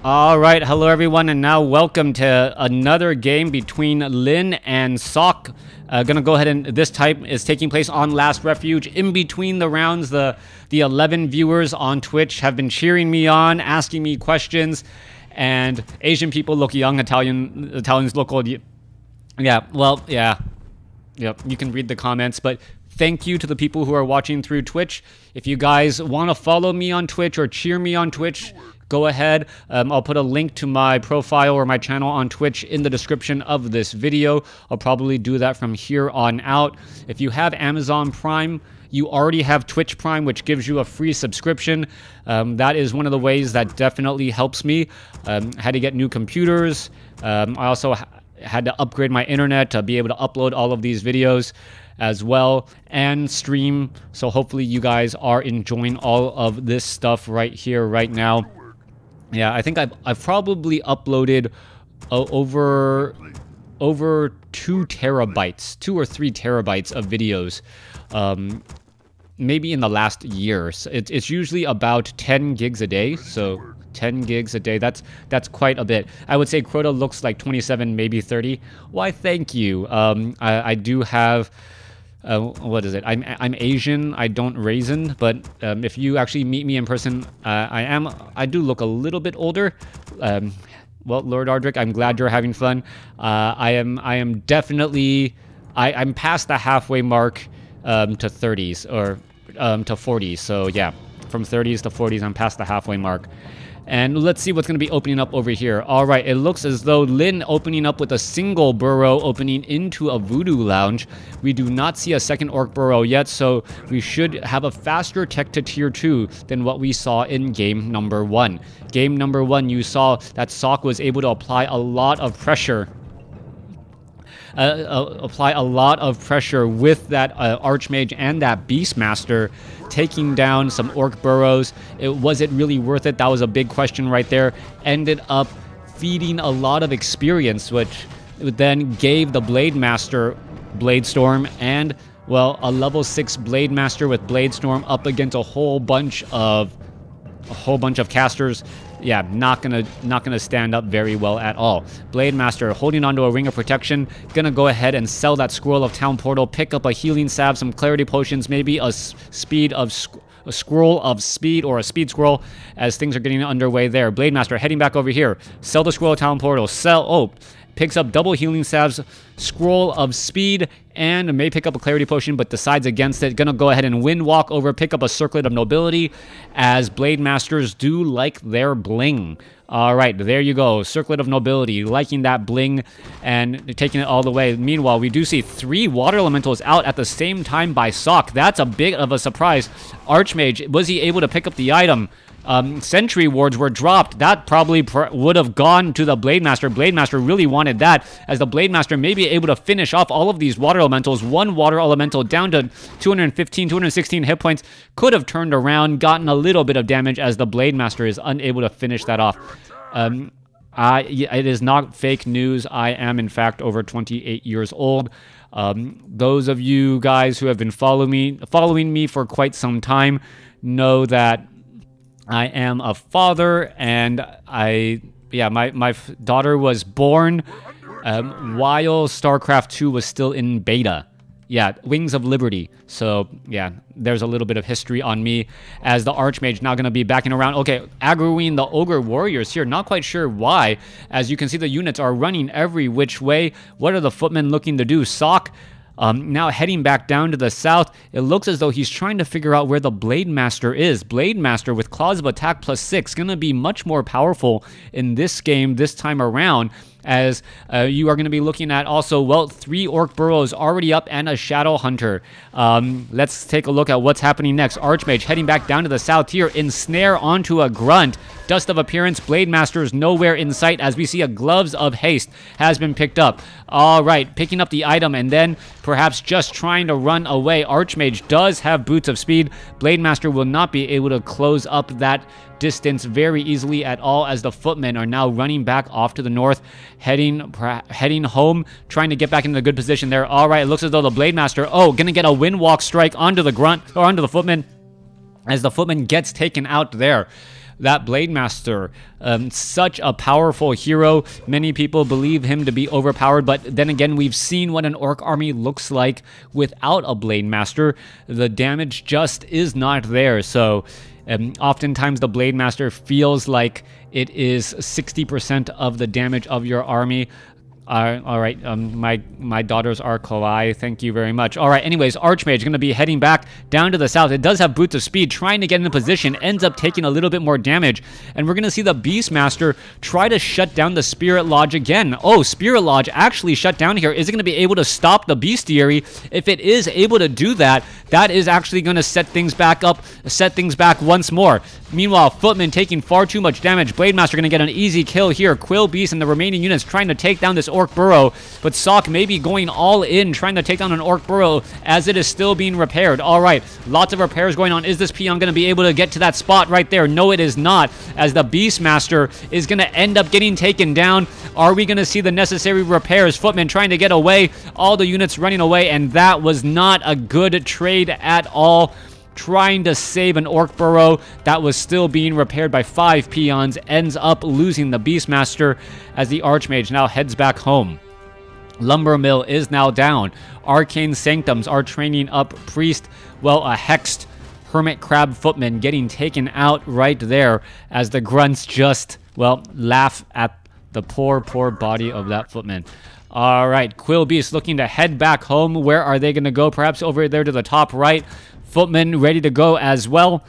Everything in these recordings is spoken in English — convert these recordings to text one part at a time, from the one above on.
All right, hello everyone, and now welcome to another game between Lin and Sok. Gonna go ahead and this type is taking place on Last Refuge. In between the rounds, the 11 viewers on Twitch have been cheering me on, asking me questions, and Asian people look young, Italians look old. Yeah, well, yeah. Yep, you can read the comments, but thank you to the people who are watching through Twitch. If you guys want to follow me on Twitch or cheer me on Twitch, go ahead. I'll put a link to my profile or my channel on Twitch in the description of this video. I'll probably do that from here on out. If you have Amazon Prime, you already have Twitch Prime, which gives you a free subscription. That is one of the ways that definitely helps me. Had to get new computers. I also had to upgrade my internet to be able to upload all of these videos as well and stream. So hopefully you guys are enjoying all of this stuff right here, right now. Yeah, I think I've probably uploaded over 2 terabytes, 2 or 3 terabytes of videos, maybe in the last year. So it's usually about 10 gigs a day, so 10 gigs a day, that's quite a bit. I would say Crota looks like 27, maybe 30. Why, thank you. I do have... what is it? I'm Asian. I don't raisin, but if you actually meet me in person, I do look a little bit older. Well, Lord Ardrick, I'm glad you're having fun. I am definitely I'm past the halfway mark to 30s or to 40s. So yeah, from 30s to 40s, I'm past the halfway mark. And let's see what's going to be opening up over here. All right, it looks as though Lin opening up with a single burrow opening into a voodoo lounge. We do not see a second orc burrow yet, so we should have a faster tech to tier 2 than what we saw in game number 1. Game number 1, you saw that Sok was able to apply a lot of pressure. With that Archmage and that Beastmaster, taking down some Orc Burrows. Was it really worth it? That was a big question right there. Ended up feeding a lot of experience, which then gave the Blade Master Blade Storm and, well, a level 6 Blade Master with Blade Storm up against a whole bunch of casters. Yeah, not gonna stand up very well at all. Blade Master holding onto a Ring of Protection, gonna go ahead and sell that Scroll of Town Portal, pick up a Healing Salve, some Clarity Potions, maybe a Scroll of Speed or a Speed Scroll as things are getting underway there. Blade Master heading back over here, sell the Scroll of Town Portal, picks up double Healing Salves, Scroll of Speed, and may pick up a Clarity Potion, but decides against it. Gonna go ahead and Wind Walk over, pick up a Circlet of Nobility, as Blade Masters do like their bling. All right, there you go. Circlet of Nobility, liking that bling and taking it all the way. Meanwhile, we do see 3 Water Elementals out at the same time by Sok. That's a bit of a surprise. Archmage, was he able to pick up the item? Sentry wards were dropped. That probably would have gone to the Blade Master. Blade Master really wanted that, as the Blade Master may be able to finish off all of these Water Elementals. 1 Water Elemental down to 215, 216 hit points. Could have turned around, gotten a little bit of damage, as the Blade Master is unable to finish that off. It is not fake news. I am, in fact, over 28 years old. Those of you guys who have been following me for quite some time know that I am a father, and my daughter was born while StarCraft 2 was still in beta. Yeah, Wings of Liberty. So, yeah, there's a little bit of history on me, as the Archmage now going to be backing around. Okay, aggroing the Ogre Warriors here. Not quite sure why. As you can see, the units are running every which way. What are the footmen looking to do? Sok now heading back down to the south. It looks as though he's trying to figure out where the Blade Master is. Blade Master with Claws of Attack +6, going to be much more powerful in this game this time around, as you are going to be looking at also, well, 3 Orc Burrows already up and a Shadow Hunter. Let's take a look at what's happening next. Archmage heading back down to the south here, ensnare onto a Grunt. Dust of Appearance, Blade Master is nowhere in sight, as we see a Gloves of Haste has been picked up. All right, picking up the item and then perhaps just trying to run away. Archmage does have Boots of Speed. Blade Master will not be able to close up that distance very easily at all, as the footmen are now running back off to the north, heading home, trying to get back into a good position there. All right, it looks as though the Blade Master, gonna get a Wind Walk strike onto the Grunt, or onto the footman, as the footman gets taken out there. that Blade Master. Such a powerful hero. Many people believe him to be overpowered, but then again, we've seen what an Orc army looks like without a Blade Master. The damage just is not there. So oftentimes the Blade Master feels like it is 60% of the damage of your army. All right, my daughters are kawaii. Thank you very much. All right, anyways, Archmage going to be heading back down to the south. It does have Boots of Speed, trying to get into position, ends up taking a little bit more damage. And we're going to see the Beastmaster try to shut down the Spirit Lodge again. Oh, Spirit Lodge actually shut down here. Is it going to be able to stop the Bestiary? If it is able to do that, that is actually going to set things back up, set things back once more. Meanwhile, Footman taking far too much damage. Blademaster going to get an easy kill here. Quill Beast and the remaining units trying to take down this Orc Burrow, but Sock may be going all in, trying to take down an Orc Burrow as it is still being repaired. All right, lots of repairs going on. Is this peon going to be able to get to that spot right there? No, it is not, as the Beastmaster is going to end up getting taken down. Are we going to see the necessary repairs? Footman trying to get away, all the units running away, and that was not a good trade at all. Trying to save an Orc Burrow that was still being repaired by 5 peons, ends up losing the Beastmaster as the Archmage now heads back home. Lumber Mill is now down. Arcane Sanctums are training up Priest, well, a Hexed Hermit Crab Footman getting taken out right there as the grunts just, well, laugh at the poor body of that Footman. All right, Quill Beast looking to head back home. Where are they going to go? Perhaps over there to the top right. Footman ready to go as well.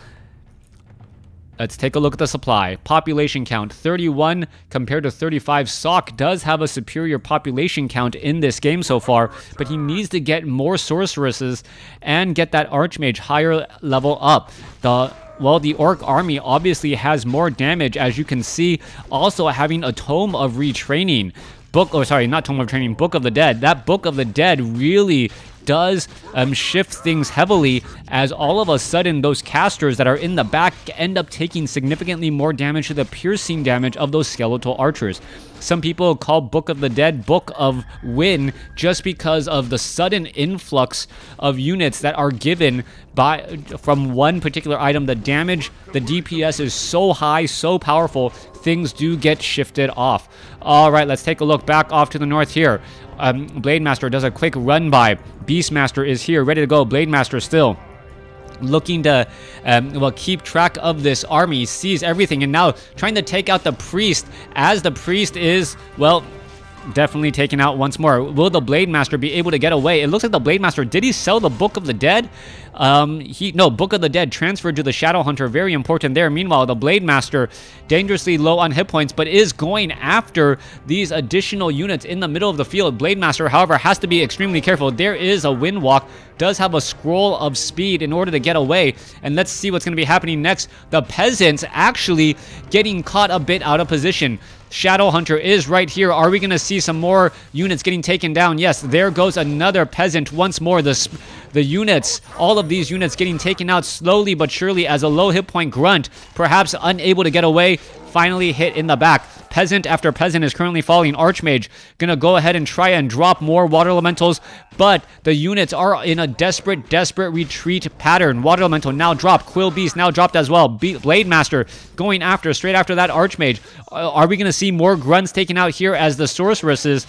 Let's take a look at the supply. Population count, 31 compared to 35. Sock does have a superior population count in this game so far, but he needs to get more sorceresses and get that Archmage higher level up. Well, the Orc army obviously has more damage, as you can see, also having a Tome of Retraining. Book of the Dead. That Book of the Dead really does shift things heavily, as all of a sudden those casters that are in the back end up taking significantly more damage to the piercing damage of those skeletal archers. Some people call Book of the Dead Book of Win just because of the sudden influx of units that are given from one particular item. The damage, the DPS is so high, so powerful, things do get shifted off. All right, let's take a look back off to the north here. Blademaster does a quick run by. Beastmaster is here, ready to go. Blademaster still looking to well, keep track of this army. He sees everything and now trying to take out the Priest, as the Priest is, well, definitely taken out once more. Will the Blademaster be able to get away? It looks like the Blademaster, did he sell the Book of the Dead? No, Book of the Dead transferred to the Shadow Hunter. Very important there. Meanwhile, the Blademaster dangerously low on hit points, but is going after these additional units in the middle of the field. Blademaster, however, has to be extremely careful. There is a Windwalk, does have a Scroll of Speed in order to get away, and let's see what's going to be happening next. The Peasants actually getting caught a bit out of position. Shadow Hunter is right here. Are we going to see some more units getting taken down? Yes, there goes another Peasant once more. The units, all of these units getting taken out slowly but surely, as a low hit point Grunt, perhaps unable to get away, finally hit in the back. Peasant after Peasant is currently falling. Archmage gonna go ahead and try and drop more Water Elementals, but the units are in a desperate retreat pattern. Water Elemental now dropped. Quill Beast now dropped as well. Blademaster going after, straight after that Archmage. Are we gonna see more Grunts taken out here as the Sorceresses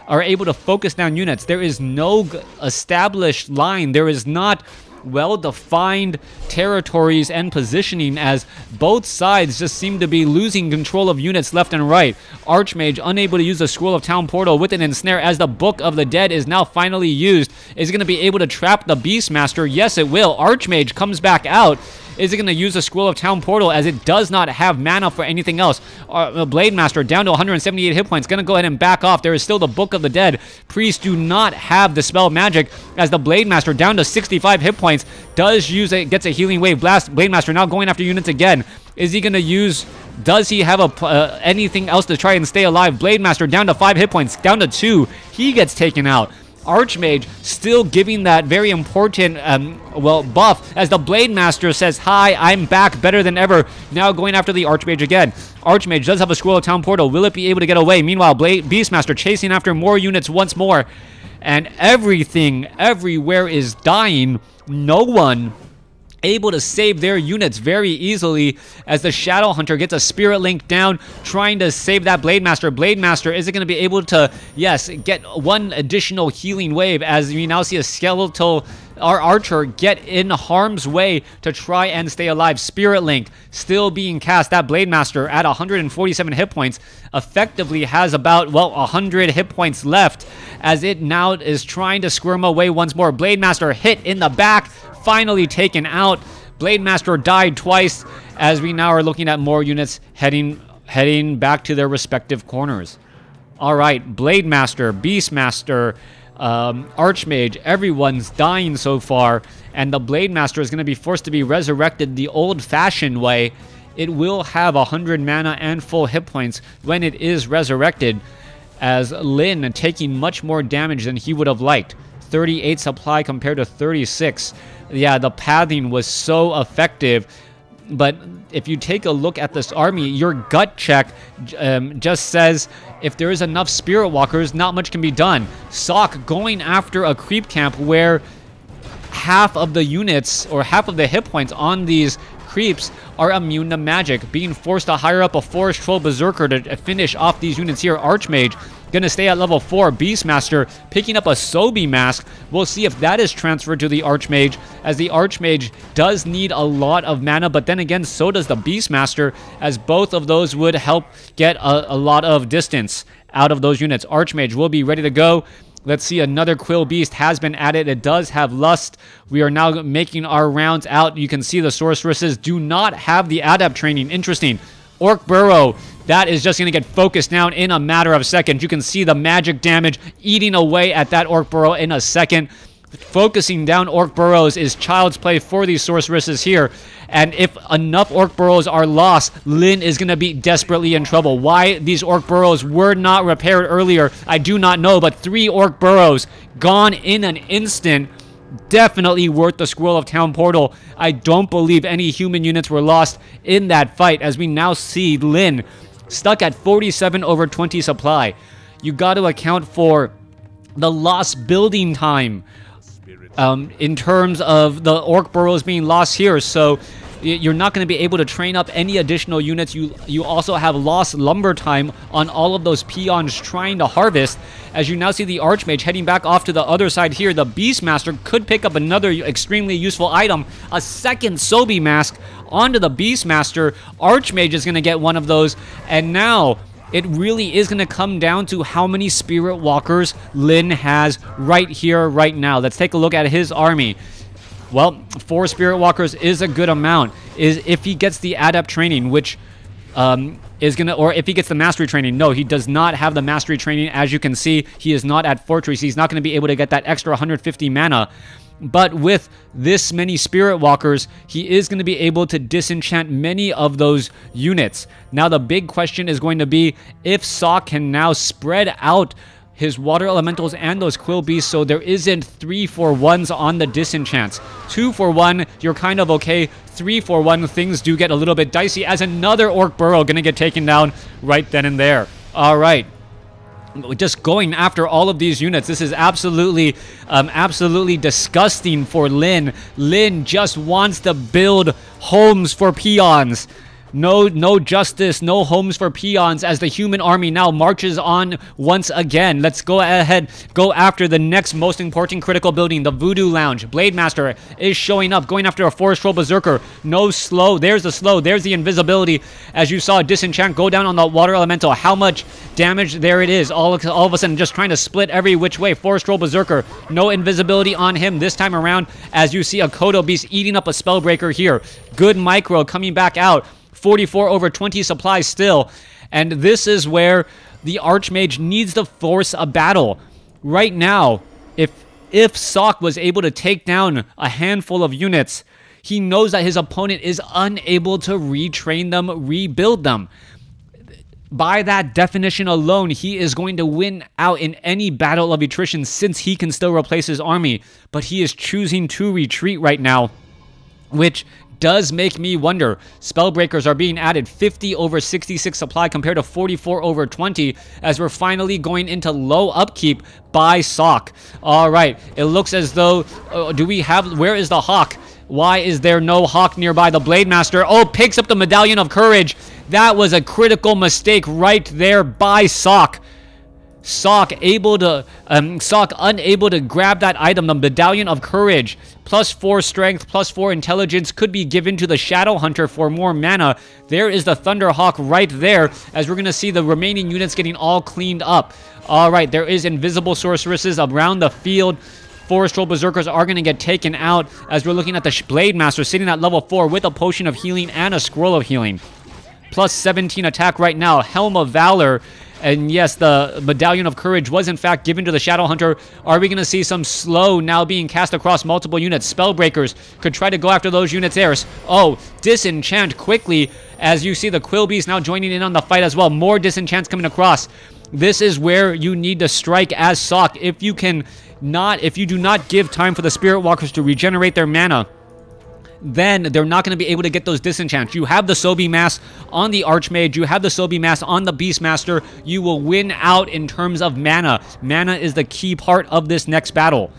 are able to focus down units? There is no established line. There is not well-defined territories and positioning, as both sides just seem to be losing control of units left and right. Archmage unable to use the Scroll of Town Portal with an ensnare, as the Book of the Dead is now finally used. Is it going to be able to trap the Beastmaster? Yes, it will. Archmage comes back out. Is it going to use the Scroll of Town Portal, as it does not have mana for anything else? Blademaster down to 178 hit points. Going to go ahead and back off. There is still the Book of the Dead. Priests do not have the spell magic, as the Blademaster down to 65 hit points does use it, gets a healing wave blast. Blademaster now going after units again. Is he going to use... Does he have anything else to try and stay alive? Blademaster down to 5 hit points. Down to 2. He gets taken out. Archmage still giving that very important, well, buff, as the Blademaster says, "Hi, I'm back, better than ever." Now going after the Archmage again. Archmage does have a Scroll of Town Portal. Will it be able to get away? Meanwhile, Beastmaster chasing after more units once more. And everything, everywhere is dying. No one able to save their units very easily as the Shadow Hunter gets a Spirit Link down, trying to save that Blade Master. Blade Master isn't going to be able to, yes, get one additional healing wave as we now see a Skeletal our Archer get in harm's way to try and stay alive. Spirit Link still being cast. That Blade Master at 147 hit points effectively has about, well, 100 hit points left as it now is trying to squirm away once more. Blade Master hit in the back, finally taken out. Blade Master died twice as we now are looking at more units heading back to their respective corners. All right, Blade Master, Beast Master, Archmage, everyone's dying so far, and the Blade Master is going to be forced to be resurrected the old-fashioned way. It will have 100 mana and full hit points when it is resurrected, as Lin taking much more damage than he would have liked. 38 supply compared to 36. Yeah, the pathing was so effective. But if you take a look at this army, your gut check just says if there is enough Spirit Walkers, not much can be done. Sok going after a creep camp where half of the units or half of the hit points on these creeps are immune to magic, being forced to hire up a Forest Troll Berserker to finish off these units here. Archmage gonna stay at level 4. Beastmaster picking up a Sobi Mask. We'll see if that is transferred to the Archmage, as the Archmage does need a lot of mana, but then again, so does the Beastmaster, as both of those would help get a lot of distance out of those units. Archmage will be ready to go. Let's see, another Quill Beast has been added. It does have Lust. We are now making our rounds out. You can see the Sorceresses do not have the Adept training. Interesting. Orc Burrow, that is just going to get focused down in a matter of seconds. You can see the magic damage eating away at that Orc Burrow in a second. Focusing down Orc Burrows is child's play for these Sorceresses here. And if enough Orc Burrows are lost, Lin is going to be desperately in trouble. Why these Orc Burrows were not repaired earlier, I do not know. But 3 Orc Burrows gone in an instant. Definitely worth the Scroll of Town Portal. I don't believe any human units were lost in that fight, as we now see Lin stuck at 47 over 20 supply. You got to account for the lost building time in terms of the Orc Burrows being lost here. So you're not going to be able to train up any additional units. You also have lost lumber time on all of those peons trying to harvest. As you now see the Archmage heading back off to the other side here, the Beastmaster could pick up another extremely useful item, a second Sobi Mask onto the Beastmaster. Archmage is going to get one of those, and now it really is going to come down to how many Spirit Walkers Lin has right here, right now. Let's take a look at his army. Well, 4 Spirit Walkers is a good amount. Is if he gets the Adept training, which is gonna, or if he gets the Mastery training. No, he does not have the Mastery training. As you can see, he is not at Fortress. He's not going to be able to get that extra 150 mana. But with this many Spirit Walkers, he is going to be able to disenchant many of those units. Now, the big question is going to be if Sok can now spread out his Water Elementals and those Quill Beasts so there isn't 3-for-1s on the disenchants. 2-for-1, you're kind of okay. 3-for-1, things do get a little bit dicey, as another Orc Burrow going to get taken down right then and there. All right. Just going after all of these units. This is absolutely disgusting for Lin. Lin just wants to build homes for peons. No justice, no homes for peons, as the human army now marches on once again. Let's go ahead, go after the next most important critical building, the Voodoo Lounge. Blade Master is showing up, going after a Forest Troll Berserker. No slow. There's the slow. There's the invisibility. As you saw Disenchant go down on the Water Elemental. How much damage? There it is. All of a sudden, just trying to split every which way. Forest Troll Berserker. No invisibility on him this time around, as you see a Kodo Beast eating up a Spellbreaker here. Good micro coming back out. 44 over 20 supplies still. And this is where the Archmage needs to force a battle. Right now, if Sok was able to take down a handful of units, he knows that his opponent is unable to retrain them, rebuild them. By that definition alone, he is going to win out in any battle of attrition, since he can still replace his army. But he is choosing to retreat right now, which does make me wonder. Spellbreakers are being added, 50 over 66 supply compared to 44 over 20, as we're finally going into low upkeep by Sok. All right, it looks as though, do we have, where is the Hawk? Why is there no Hawk nearby? The Blade Master, oh, picks up the Medallion of Courage. That was a critical mistake right there by Sock. Sock unable to grab that item, the Medallion of Courage. +4 strength, +4 intelligence could be given to the Shadow Hunter for more mana. There is the Thunderhawk right there, as we're going to see the remaining units getting all cleaned up. All right, there is invisible sorceresses around the field. Forest Troll Berserkers are going to get taken out, as we're looking at the Blade Master sitting at level 4 with a Potion of Healing and a Scroll of Healing. +17 attack right now, Helm of Valor. And yes, the Medallion of Courage was in fact given to the Shadow Hunter. Are we going to see some slow now being cast across multiple units? Spellbreakers could try to go after those units there. Oh, disenchant quickly, as you see the Quillbees now joining in on the fight as well. More disenchants coming across. This is where you need to strike as Sock. If you do not give time for the Spirit Walkers to regenerate their mana, then they're not going to be able to get those disenchants. You have the Sobi Mass on the Archmage. You have the Sobi Mass on the Beastmaster. You will win out in terms of mana. Mana is the key part of this next battle.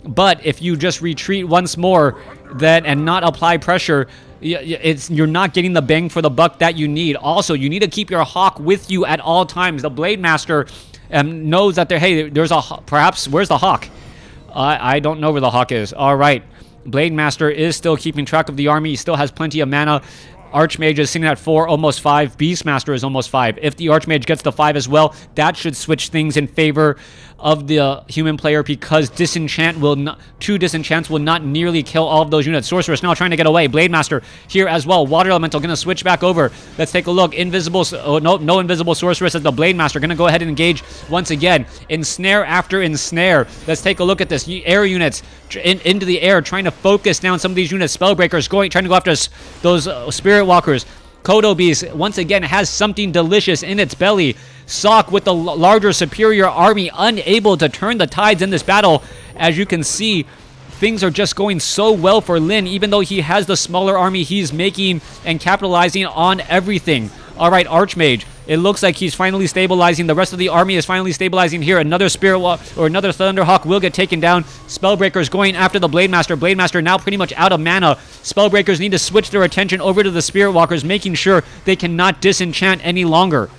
But if you just retreat once more and not apply pressure, you're not getting the bang for the buck that you need. Also, you need to keep your Hawk with you at all times. The Blade Master knows that there's perhaps, where's the Hawk? I don't know where the Hawk is. All right. Blade Master is still keeping track of the army. He still has plenty of mana. Archmage is sitting at 4, almost 5. Beastmaster is almost 5. If the Archmage gets the 5 as well, that should switch things in favor of the human player, because two disenchants will not nearly kill all of those units. Sorceress now trying to get away. Blade Master here as well. Water Elemental going to switch back over. Let's take a look. No invisible Sorceress, as the Blade Master going to go ahead and engage once again. Ensnare after ensnare. Let's take a look at this. Air units into the air, trying to focus down some of these units. Spellbreakers trying to go after those Spirit Walkers. Kodo Beast once again has something delicious in its belly. Sock with the larger superior army, unable to turn the tides in this battle. As you can see, things are just going so well for Lin. Even though he has the smaller army, he's making and capitalizing on everything. All right, Archmage. It looks like he's finally stabilizing. The rest of the army is finally stabilizing here. Another Spirit Walk or another Thunderhawk will get taken down. Spellbreakers going after the Blade Master. Blade Master now pretty much out of mana. Spellbreakers need to switch their attention over to the Spirit Walkers, making sure they cannot disenchant any longer.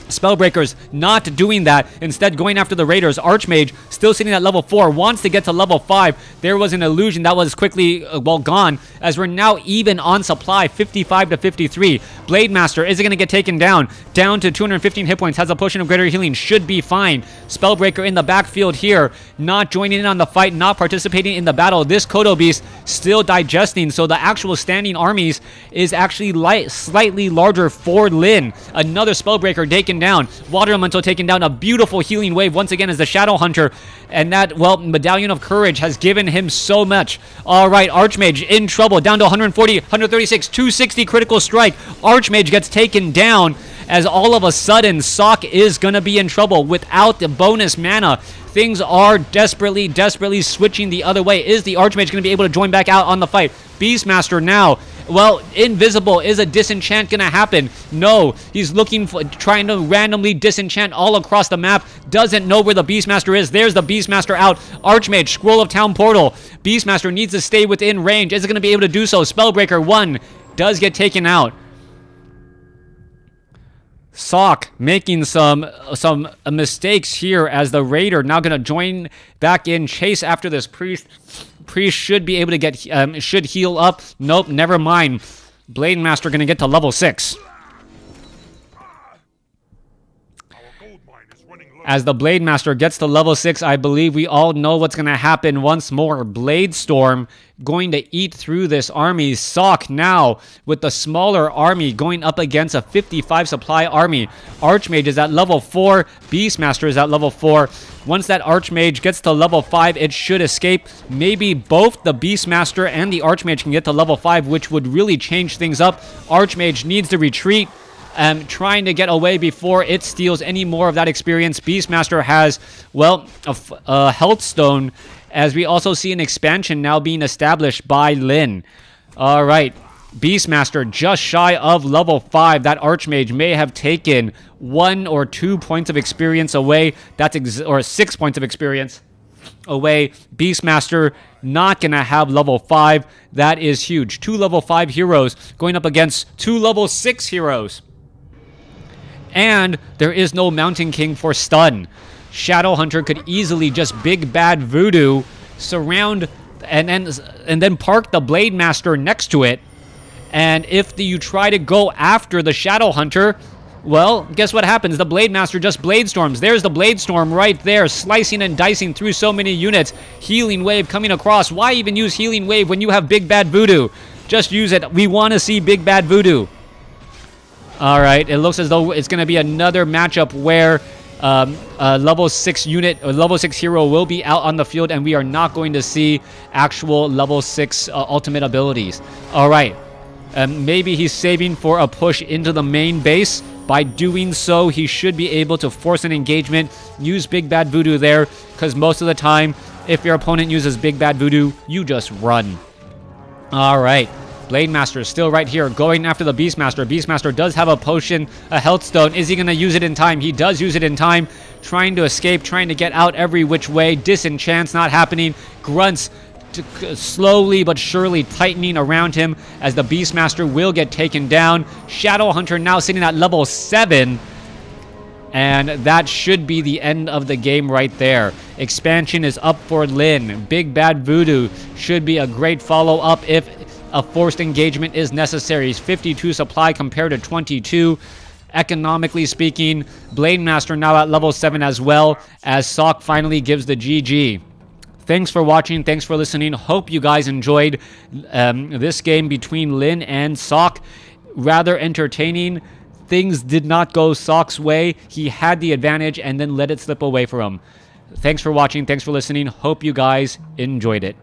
Spellbreakers not doing that, instead going after the Raiders. Archmage still sitting at level 4, wants to get to level 5. There was an illusion that was quickly gone, as we're now even on supply, 55 to 53. Blade Master, is it going to get taken down to 215 hit points, has a Potion of Greater Healing, should be fine. Spellbreaker in the backfield here, not joining in on the fight, not participating in the battle. This Kodo Beast still digesting, so the actual standing armies is actually slightly larger for Lin. Another Spellbreaker taken down. Water Elemental taken down. A beautiful healing wave once again as the Shadow Hunter. And that, well, Medallion of Courage has given him so much. All right, Archmage in trouble. Down to 140, 136, 260 critical strike. Archmage gets taken down, as all of a sudden Sock is going to be in trouble without the bonus mana. Things are desperately switching the other way. Is the Archmage going to be able to join back out on the fight? Beastmaster now. Well, invisible. Is a disenchant going to happen? No. He's looking for, trying to randomly disenchant all across the map. Doesn't know where the Beastmaster is. There's the Beastmaster out. Archmage, Scroll of Town Portal. Beastmaster needs to stay within range. Is it going to be able to do so? Spellbreaker 1 does get taken out. Sock making some mistakes here, as the Raider now going to join back in, chase after this Priest. Priest should be able to get, should heal up. Nope, never mind. Blade Master going to get to level 6. As the Blade Master gets to level 6, I believe we all know what's going to happen once more. Blade Storm going to eat through this army. Sock now with the smaller army going up against a 55 supply army. Archmage is at level 4. Beastmaster is at level 4. Once that Archmage gets to level 5, it should escape. Maybe both the Beastmaster and the Archmage can get to level 5, which would really change things up. Archmage needs to retreat, trying to get away before it steals any more of that experience. Beastmaster has, well, a health stone, as we also see an expansion now being established by Lin. All right, Beastmaster just shy of level 5. That Archmage may have taken 1 or 2 points of experience away. That's or 6 points of experience. away. Beastmaster not going to have level 5. That is huge. 2 level 5 heroes going up against 2 level 6 heroes. And there is no Mountain King for stun. Shadowhunter could easily just big bad voodoo, surround, and then park the Blade Master next to it. And if you try to go after the Shadowhunter, well, guess what happens? The Blade Master just Blade Storms. There's the Blade Storm right there, slicing and dicing through so many units. Healing Wave coming across. Why even use Healing Wave when you have Big Bad Voodoo? Just use it. We want to see Big Bad Voodoo. All right, it looks as though it's going to be another matchup where a level 6 unit or level 6 hero will be out on the field, and we are not going to see actual level 6 ultimate abilities. All right, maybe he's saving for a push into the main base. By doing so, he should be able to force an engagement, use Big Bad Voodoo there, because most of the time, if your opponent uses Big Bad Voodoo, you just run. All right. Blade Master is still right here, going after the Beastmaster. Beastmaster does have a potion, a health stone. Is he going to use it in time? He does use it in time. Trying to escape, trying to get out every which way. Disenchants not happening. Grunts slowly but surely tightening around him as the Beastmaster will get taken down. Shadowhunter now sitting at level 7. And that should be the end of the game right there. Expansion is up for Lin. Big Bad Voodoo should be a great follow-up if a forced engagement is necessary. 52 supply compared to 22. Economically speaking, Blade Master now at level 7 as well, as Sock finally gives the GG. Thanks for watching. Thanks for listening. Hope you guys enjoyed this game between Lin and Sock. Rather entertaining. Things did not go Sock's way. He had the advantage and then let it slip away from him. Thanks for watching. Thanks for listening. Hope you guys enjoyed it.